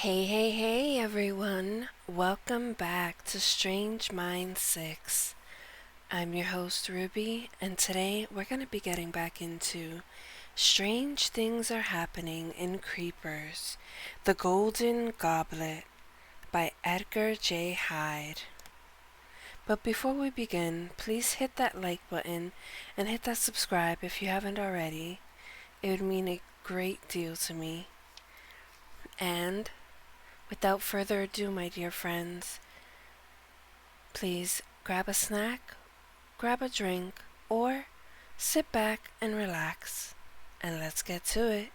Hey everyone. Welcome back to Strange Mind 6. I'm your host Ruby, and today we're going to be getting back into Strange Things Are Happening in Creepers, The Golden Goblet by Edgar Hyde. But before we begin, please hit that like button and hit that subscribe if you haven't already. It would mean a great deal to me. And without further ado, my dear friends, please grab a snack, grab a drink, or sit back and relax, and let's get to it.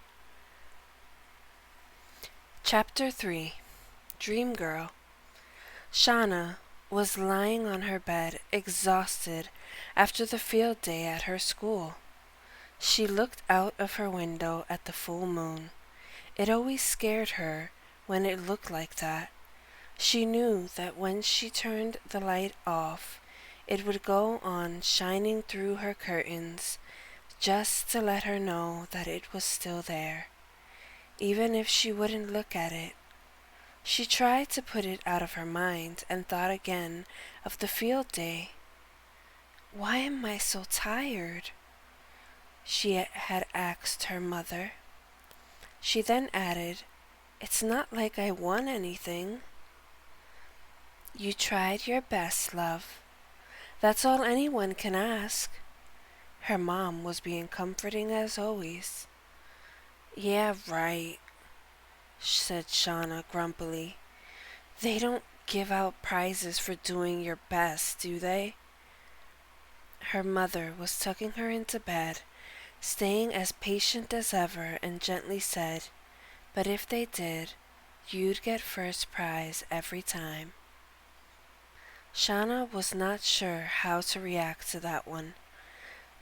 Chapter 3 Dream Girl. Shauna was lying on her bed, exhausted after the field day at her school. She looked out of her window at the full moon. It always scared her when it looked like that. She knew that when she turned the light off, it would go on shining through her curtains just to let her know that it was still there, even if she wouldn't look at it. She tried to put it out of her mind and thought again of the field day. "Why am I so tired?" she had asked her mother. She then added, "It's not like I won anything." "You tried your best, love. That's all anyone can ask." Her mom was being comforting as always. "Yeah, right," said Shauna grumpily. "They don't give out prizes for doing your best, do they?" Her mother was tucking her into bed, staying as patient as ever, and gently said, "But if they did, you'd get first prize every time." Shauna was not sure how to react to that one.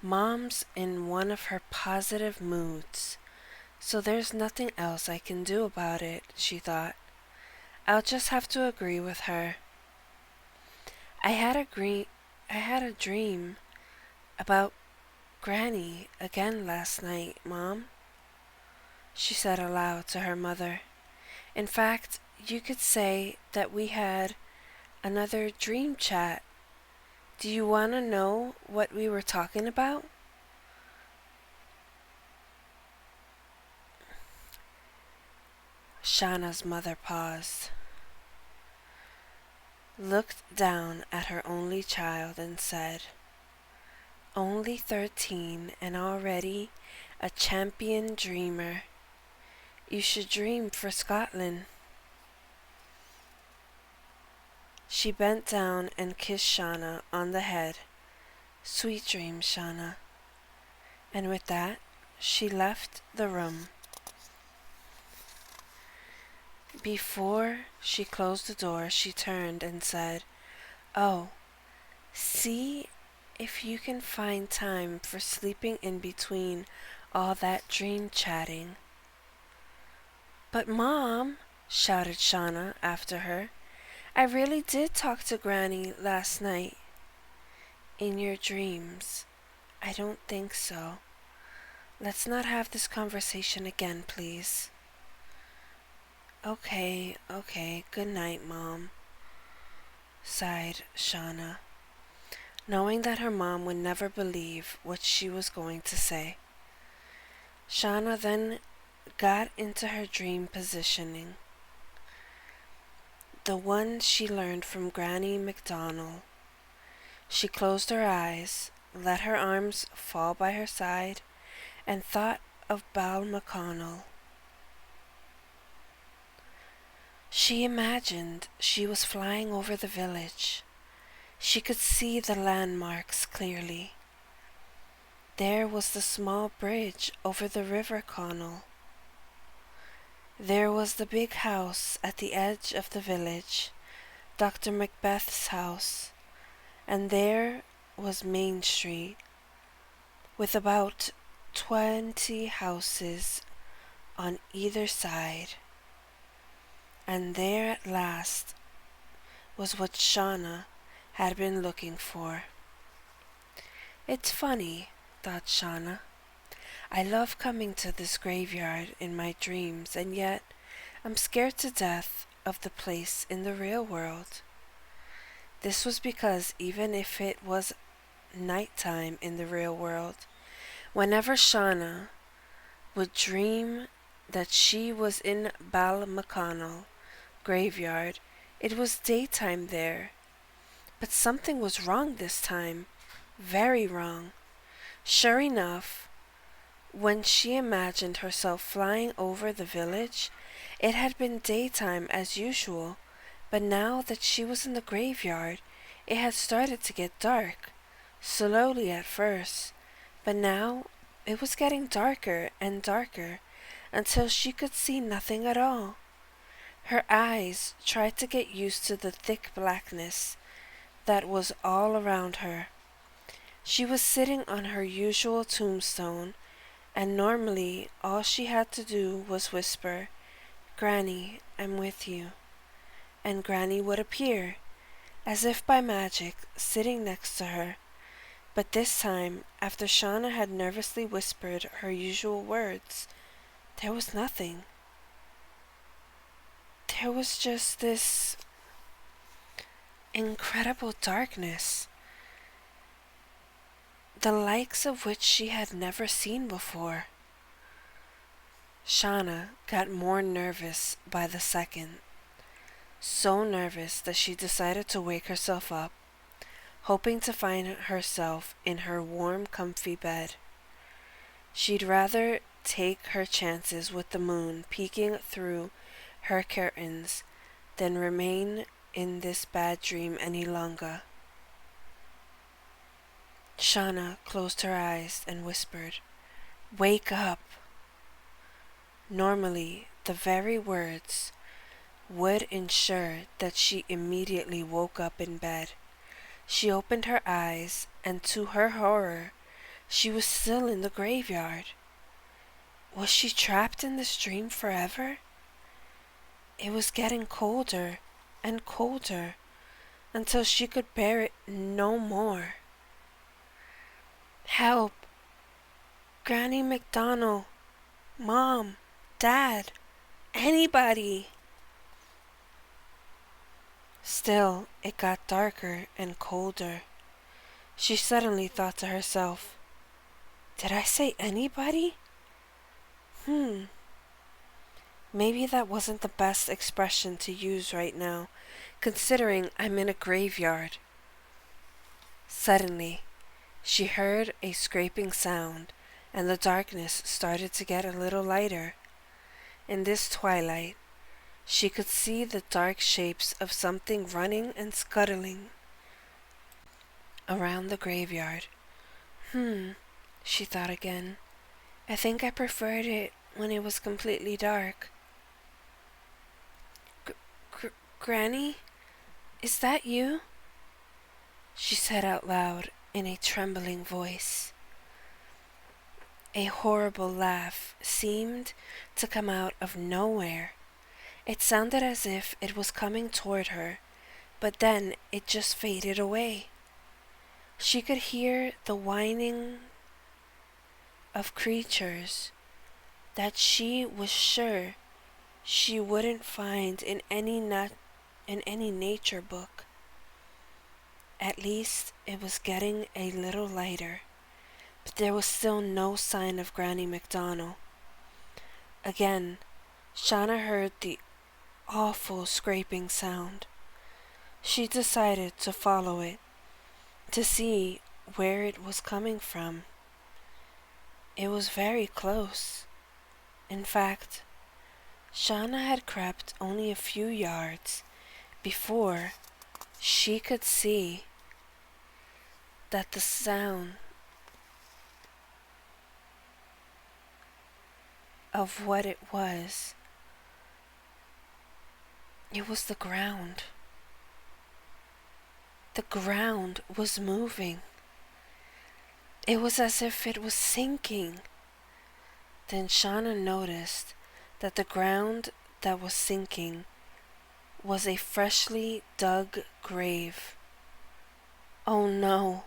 Mom's in one of her positive moods, so there's nothing else I can do about it, she thought. I'll just have to agree with her. I had a dream about Granny again last night, Mom," she said aloud to her mother. "In fact, you could say that we had another dream chat. Do you want to know what we were talking about?" Shauna's mother paused, looked down at her only child, and said, "Only 13 and already a champion dreamer. You should dream for Scotland." She bent down and kissed Shauna on the head. "Sweet dreams, Shauna." And with that, she left the room. Before she closed the door, she turned and said, "Oh, see if you can find time for sleeping in between all that dream chatting." "But Mom," shouted Shauna after her, "I really did talk to Granny last night." "In your dreams? I don't think so. Let's not have this conversation again, please." Okay, good night, Mom," sighed Shauna, knowing that her mom would never believe what she was going to say. Shauna then got into her dream positioning, the one she learned from Granny MacDonald. She closed her eyes, let her arms fall by her side, and thought of Balmaconnell. She imagined she was flying over the village. She could see the landmarks clearly. There was the small bridge over the River Connell. There was the big house at the edge of the village, Dr. Macbeth's house, and there was Main Street, with about 20 houses on either side. And there at last was what Shauna had been looking for. "It's funny," thought Shauna. "I love coming to this graveyard in my dreams, and yet I'm scared to death of the place in the real world. This was because even if it was nighttime in the real world, whenever Shauna would dream that she was in Balmaconnell graveyard, it was daytime there. But something was wrong this time. Very wrong. Sure enough, when she imagined herself flying over the village, it had been daytime as usual, but now that she was in the graveyard, it had started to get dark, slowly at first, but now it was getting darker and darker until she could see nothing at all. Her eyes tried to get used to the thick blackness that was all around her. She was sitting on her usual tombstone, and normally all she had to do was whisper, "Granny, I'm with you." And Granny would appear, as if by magic, sitting next to her. But this time, after Shauna had nervously whispered her usual words, there was nothing. There was just this incredible darkness, the likes of which she had never seen before. Shauna got more nervous by the second, so nervous that she decided to wake herself up, hoping to find herself in her warm, comfy bed. She'd rather take her chances with the moon peeking through her curtains than remain in this bad dream any longer. Shauna closed her eyes and whispered, "Wake up." Normally, the very words would ensure that she immediately woke up in bed. She opened her eyes, and to her horror, she was still in the graveyard. Was she trapped in this dream forever? It was getting colder and colder until she could bear it no more. "Help! Granny McDonald! Mom! Dad! Anybody!" Still, it got darker and colder. She suddenly thought to herself, "Did I say anybody? Maybe that wasn't the best expression to use right now, considering I'm in a graveyard." Suddenly, she heard a scraping sound, and the darkness started to get a little lighter. In this twilight, she could see the dark shapes of something running and scuttling around the graveyard. She thought again. I think I preferred it when it was completely dark. Granny, is that you?" she said out loud in a trembling voice. A horrible laugh seemed to come out of nowhere. It sounded as if it was coming toward her, but then it just faded away. She could hear the whining of creatures that she was sure she wouldn't find in any nature book. At least it was getting a little lighter, but there was still no sign of Granny McDonald. Again, Shauna heard the awful scraping sound. She decided to follow it to see where it was coming from. It was very close. In fact, Shauna had crept only a few yards before she could see that the sound of what it was the ground. The ground was moving. It was as if it was sinking. Then Shauna noticed that the ground that was sinking was a freshly dug grave. "Oh no,"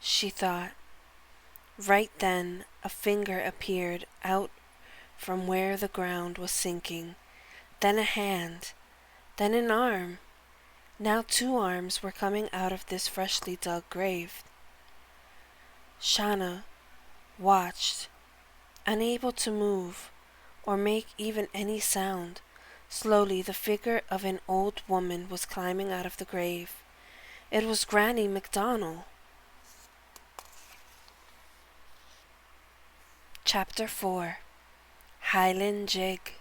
she thought. Right then, a finger appeared out from where the ground was sinking. then a hand, then an arm. Now 2 arms were coming out of this freshly dug grave. Shauna watched, unable to move or make even any sound. Slowly the figure of an old woman was climbing out of the grave. It was Granny MacDonald. Chapter 4. Highland Jig.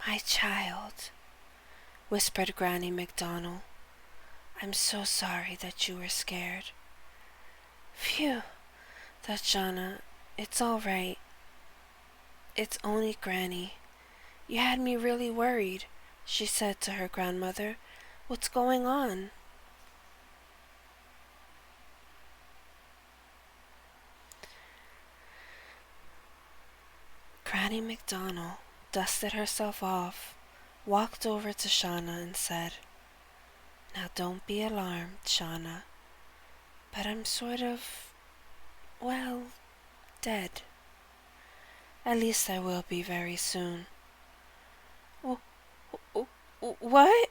"My child," whispered Granny MacDonald, "I'm so sorry that you were scared." "Phew," thought Shauna, "it's all right. It's only Granny. You had me really worried," she said to her grandmother. "What's going on?" Granny MacDonald dusted herself off, walked over to Shauna and said, "Now don't be alarmed, Shauna, but I'm sort of, well, dead. At least I will be very soon." "What?"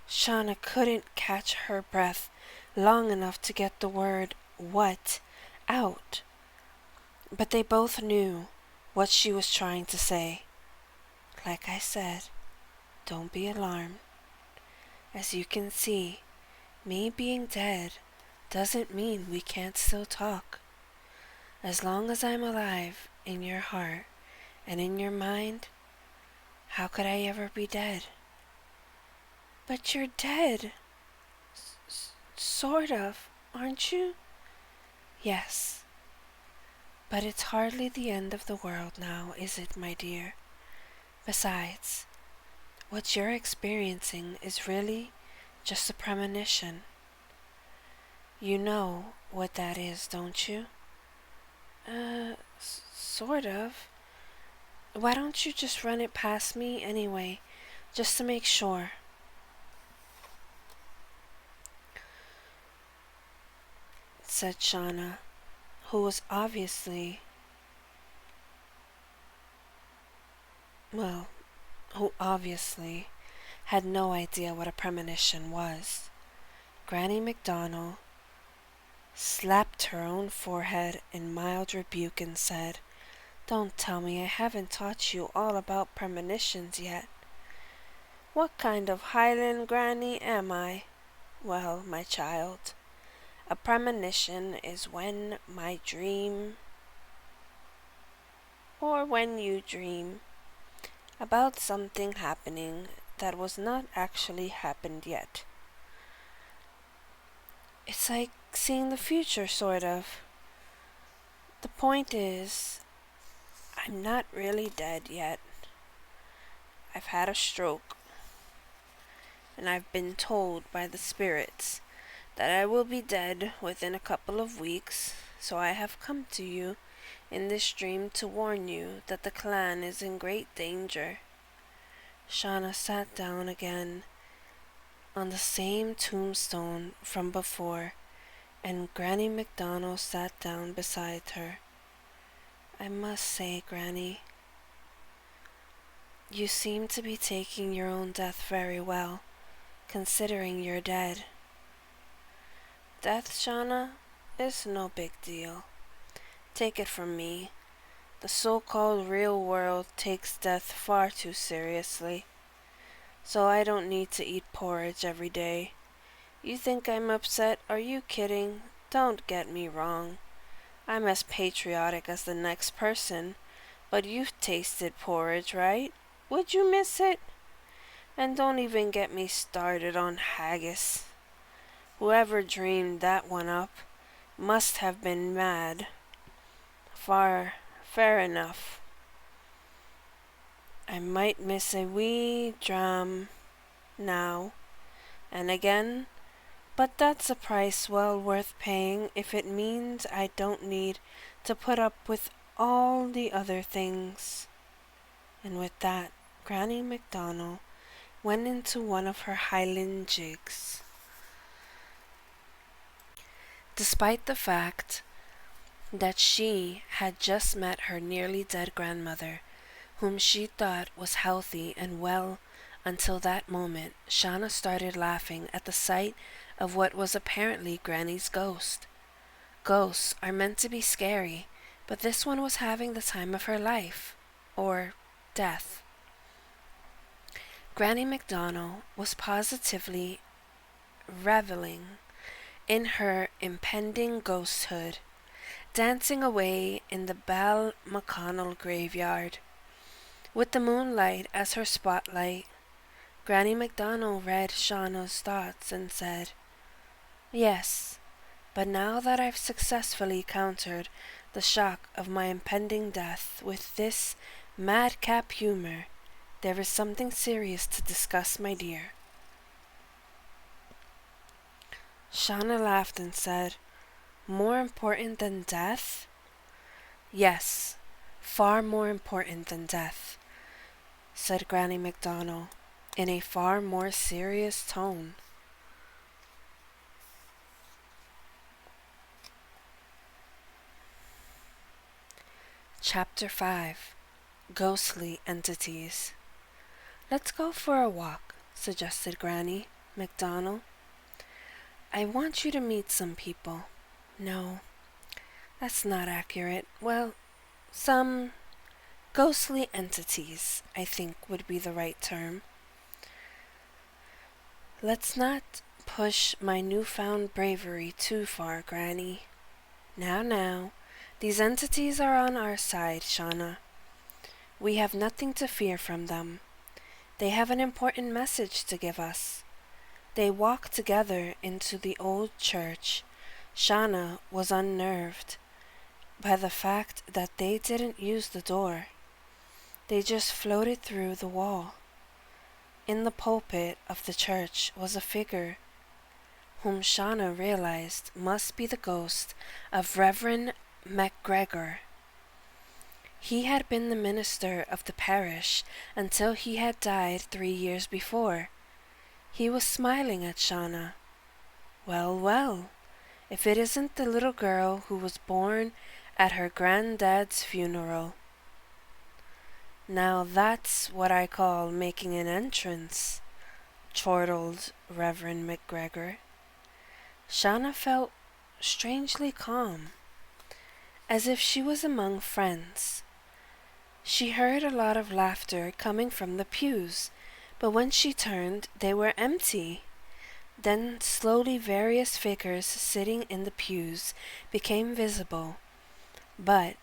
Shauna couldn't catch her breath long enough to get the word "what" out, but they both knew what she was trying to say. "Like I said, don't be alarmed. As you can see, me being dead doesn't mean we can't still talk. As long as I'm alive in your heart and in your mind, how could I ever be dead?" "But you're dead. Sort of, aren't you?" "Yes. But it's hardly the end of the world now, is it, my dear? Besides, what you're experiencing is really just a premonition. You know what that is, don't you?" Sort of. Why don't you just run it past me anyway, just to make sure?" said Shauna, who was who obviously had no idea what a premonition was. Granny MacDonald slapped her own forehead in mild rebuke and said, "Don't tell me I haven't taught you all about premonitions yet. What kind of Highland granny am I? Well, my child, a premonition is when when you dream about something happening that was not actually happened yet. It's like seeing the future, sort of. The point is, I'm not really dead yet. I've had a stroke, and I've been told by the spirits that I will be dead within a couple of weeks, so I have come to you in this dream to warn you that the clan is in great danger." Shauna sat down again on the same tombstone from before, and Granny MacDonald sat down beside her. "I must say, Granny, you seem to be taking your own death very well, considering you're dead." "Death, Shauna, is no big deal. Take it from me, the so-called real world takes death far too seriously, so I don't need to eat porridge every day. You think I'm upset? Are you kidding? Don't get me wrong. I'm as patriotic as the next person, but you've tasted porridge, right? Would you miss it? And don't even get me started on haggis. Whoever dreamed that one up must have been mad. Fair enough. I might miss a wee dram now and again, but that's a price well worth paying if it means I don't need to put up with all the other things." And with that, Granny MacDonald went into one of her Highland jigs. Despite the fact that she had just met her nearly dead grandmother, whom she thought was healthy and well until that moment. Shauna started laughing at the sight of what was apparently Granny's ghost. Ghosts are meant to be scary, but this one was having the time of her life, or death. Granny MacDonald was positively reveling in her impending ghosthood, dancing away in the Balmaconnell graveyard. With the moonlight as her spotlight, Granny MacDonald read Shauna's thoughts and said, "Yes, but now that I've successfully countered the shock of my impending death with this madcap humor, there is something serious to discuss, my dear." Shauna laughed and said, "More important than death?" "Yes, far more important than death," said Granny MacDonald in a far more serious tone. Chapter 5. Ghostly Entities. "Let's go for a walk," suggested Granny MacDonald. "I want you to meet some people." "No, that's not accurate. Well, some ghostly entities, I think would be the right term. Let's not push my newfound bravery too far, Granny." Now, these entities are on our side, Shauna. We have nothing to fear from them. They have an important message to give us." They walked together into the old church. Shauna was unnerved by the fact that they didn't use the door. They just floated through the wall. In the pulpit of the church was a figure whom Shauna realized must be the ghost of Reverend MacGregor. He had been the minister of the parish until he had died 3 years before. He was smiling at Shauna. Well, if it isn't the little girl who was born at her granddad's funeral. "Now that's what I call making an entrance," chortled Reverend MacGregor. Shauna felt strangely calm, as if she was among friends. She heard a lot of laughter coming from the pews, but when she turned, they were empty. Then slowly various figures sitting in the pews became visible, but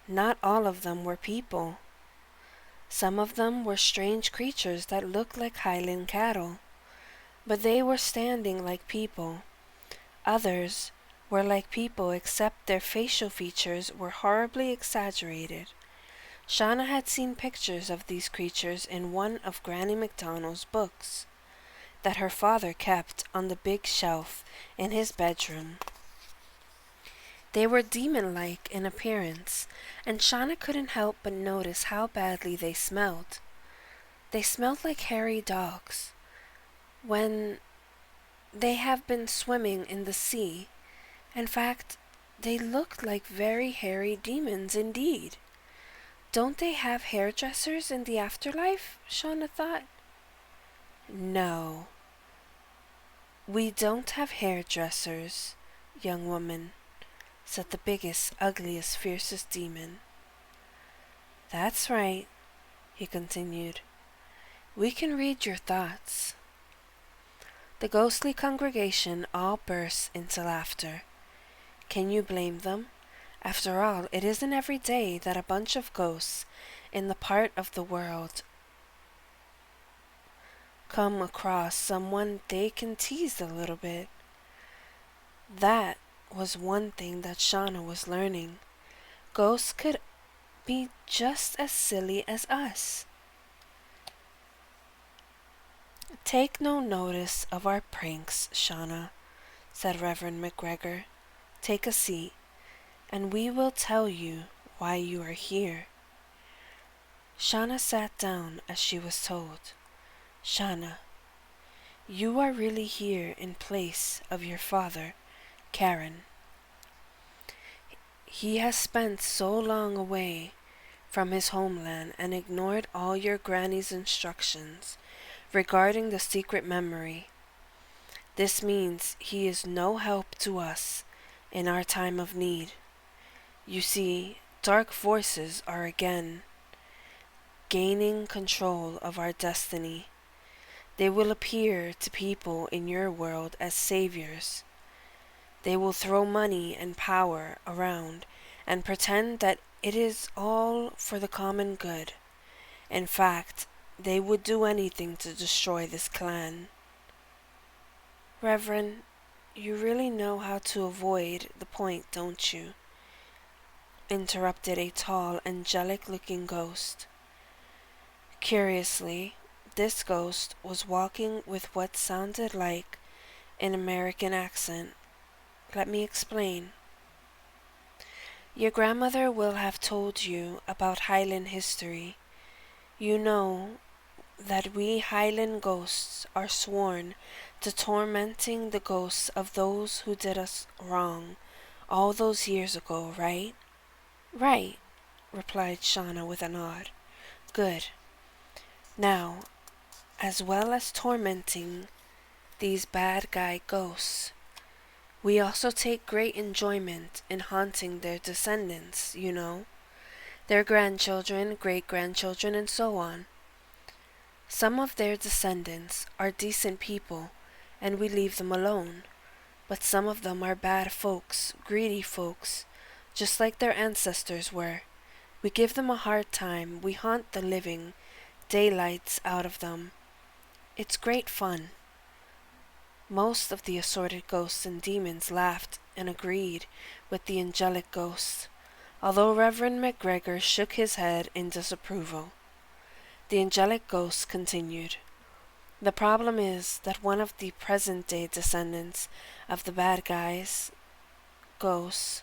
not all of them were people. Some of them were strange creatures that looked like Highland cattle, but they were standing like people. Others were like people except their facial features were horribly exaggerated. Shauna had seen pictures of these creatures in one of Granny MacDonald's books that her father kept on the big shelf in his bedroom. They were demon-like in appearance, and Shauna couldn't help but notice how badly they smelled. They smelled like hairy dogs when they have been swimming in the sea. In fact, they looked like very hairy demons indeed. "Don't they have hairdressers in the afterlife?" Shauna thought. "No, we don't have hairdressers, young woman," said the biggest, ugliest, fiercest demon. "That's right," he continued. "We can read your thoughts." The ghostly congregation all burst into laughter. Can you blame them? After all, it isn't every day that a bunch of ghosts in the part of the world come across someone they can tease a little bit. That was one thing that Shauna was learning. Ghosts could be just as silly as us. "Take no notice of our pranks, Shauna," said Reverend MacGregor. "Take a seat, and we will tell you why you are here." Shauna sat down as she was told. "Shauna, you are really here in place of your father, Karen. He has spent so long away from his homeland and ignored all your granny's instructions regarding the secret memory. This means he is no help to us in our time of need. You see, dark forces are again gaining control of our destiny. They will appear to people in your world as saviors. They will throw money and power around and pretend that it is all for the common good. In fact, they would do anything to destroy this clan. Reverend, you really know how to avoid the point, don't you? Interrupted a tall, angelic-looking ghost. Curiously, this ghost was walking with what sounded like an American accent. Let me explain. Your grandmother will have told you about Highland history. You know that we Highland ghosts are sworn to tormenting the ghosts of those who did us wrong all those years ago, right? Right, replied Shauna with a nod. Good. Now, as well as tormenting these bad guy ghosts, we also take great enjoyment in haunting their descendants, you know, their grandchildren, great-grandchildren, and so on. Some of their descendants are decent people, and we leave them alone, but some of them are bad folks, greedy folks, just like their ancestors were. We give them a hard time, we haunt the living daylights out of them. It's great fun. Most of the assorted ghosts and demons laughed and agreed with the angelic ghosts, although Reverend McGregor shook his head in disapproval. The angelic ghosts continued. The problem is that one of the present-day descendants of the bad guys, ghosts,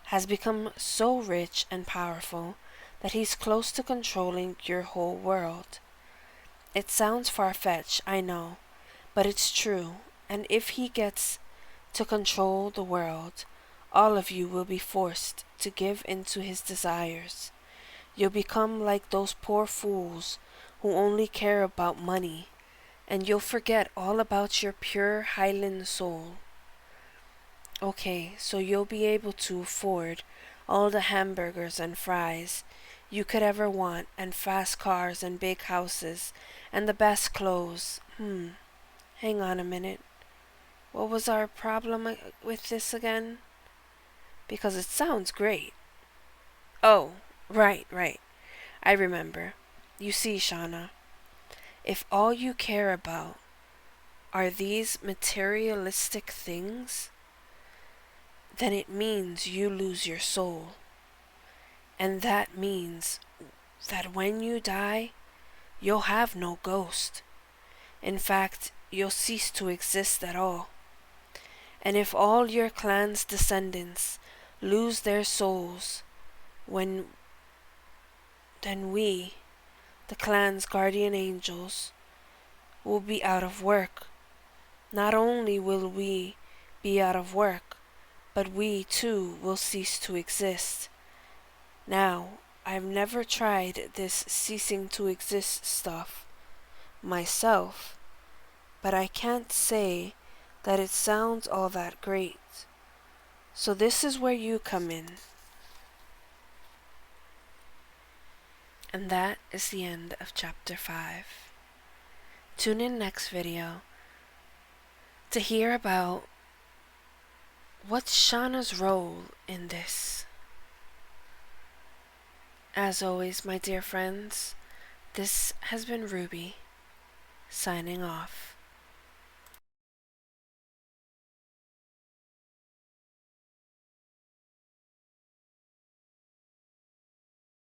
has become so rich and powerful that he's close to controlling your whole world. It sounds far-fetched, I know, but it's true, and if he gets to control the world, all of you will be forced to give in to his desires. You'll become like those poor fools who only care about money, and you'll forget all about your pure Highland soul. Okay, so you'll be able to afford all the hamburgers and fries you could ever want, and fast cars and big houses, and the best clothes. Hang on a minute. What was our problem with this again? Because it sounds great. Oh, right. I remember. You see, Shauna, if all you care about are these materialistic things, then it means you lose your soul. And that means that when you die, you'll have no ghost. In fact, you'll cease to exist at all. And if all your clan's descendants lose their souls, then we, the clan's guardian angels, will be out of work. Not only will we be out of work, but we too will cease to exist. Now, I've never tried this ceasing to exist stuff myself, but I can't say that it sounds all that great. So this is where you come in. And that is the end of chapter 5. Tune in next video to hear about what's Shauna's role in this. As always, my dear friends, this has been Ruby, signing off.